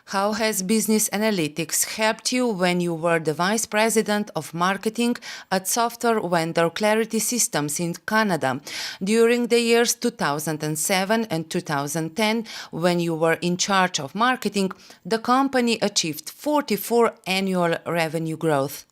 How has business analytics helped you when you were the vice president of marketing at software vendor Clarity Systems in Canada during the years 2007 and 2010, when you were in charge of marketing? The company achieved 44 annual revenue growth.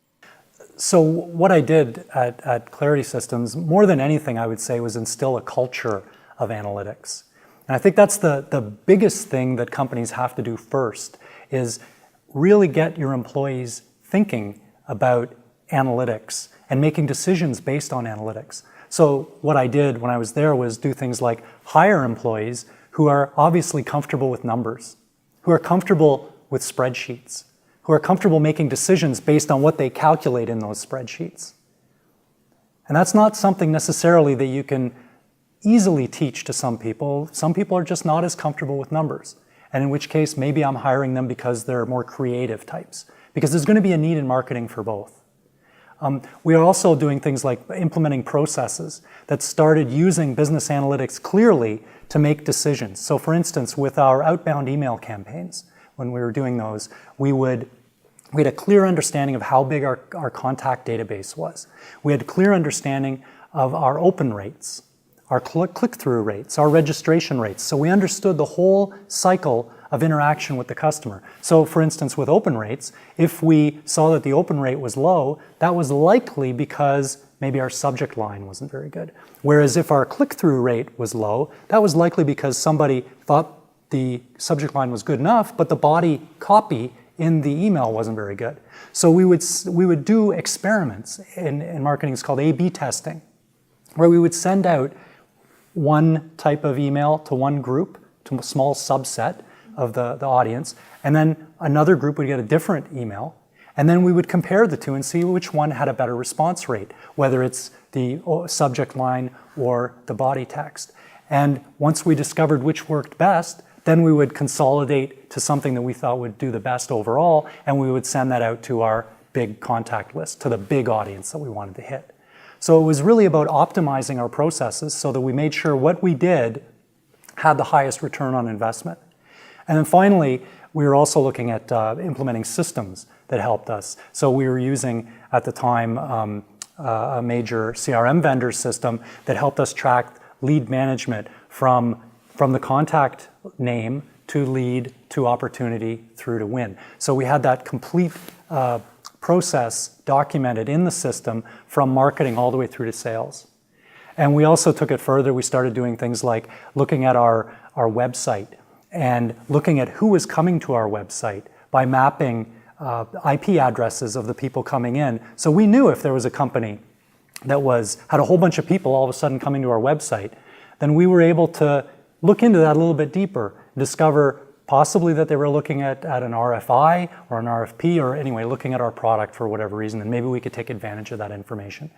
So what I did at Clarity Systems, more than anything, I would say, was instill a culture of analytics. And I think that's the biggest thing that companies have to do first, is really get your employees thinking about analytics and making decisions based on analytics. So what I did when I was there was do things like hire employees who are obviously comfortable with numbers, who are comfortable with spreadsheets, who are comfortable making decisions based on what they calculate in those spreadsheets. And that's not something necessarily that you can easily teach to some people. Some people are just not as comfortable with numbers, and in which case maybe I'm hiring them because they're more creative types, because there's going to be a need in marketing for both. We are also doing things like implementing processes that started using business analytics clearly to make decisions. So for instance, with our outbound email campaigns, when we were doing those, we had a clear understanding of how big our contact database was. We had a clear understanding of our open rates, our click-through rates, our registration rates. So we understood the whole cycle of interaction with the customer. So for instance, with open rates, if we saw that the open rate was low, that was likely because maybe our subject line wasn't very good. Whereas if our click-through rate was low, that was likely because somebody thought the subject line was good enough, but the body copy in the email wasn't very good. So we would do experiments in marketing. It's called A/B testing, where we would send out one type of email to one group, to a small subset of the audience, and then another group would get a different email, and then we would compare the two and see which one had a better response rate, whether it's the subject line or the body text. And once we discovered which worked best, then we would consolidate to something that we thought would do the best overall, and we would send that out to our big contact list, to the big audience that we wanted to hit. So it was really about optimizing our processes so that we made sure what we did had the highest return on investment. And then finally, we were also looking at implementing systems that helped us. So we were using, at the time, a major CRM vendor system that helped us track lead management from the contact name to lead to opportunity through to win. So we had that complete process documented in the system from marketing all the way through to sales. And we also took it further. We started doing things like looking at our website and looking at who was coming to our website by mapping IP addresses of the people coming in. So we knew if there was a company that had a whole bunch of people all of a sudden coming to our website, then we were able to look into that a little bit deeper, discover possibly that they were looking at an RFI or an RFP, or anyway, looking at our product for whatever reason, and maybe we could take advantage of that information.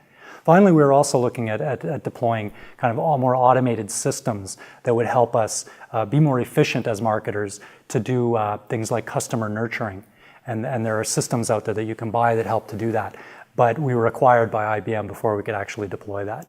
Finally, we were also looking at deploying kind of all more automated systems that would help us be more efficient as marketers to do things like customer nurturing. And there are systems out there that you can buy that help to do that. But we were acquired by IBM before we could actually deploy that.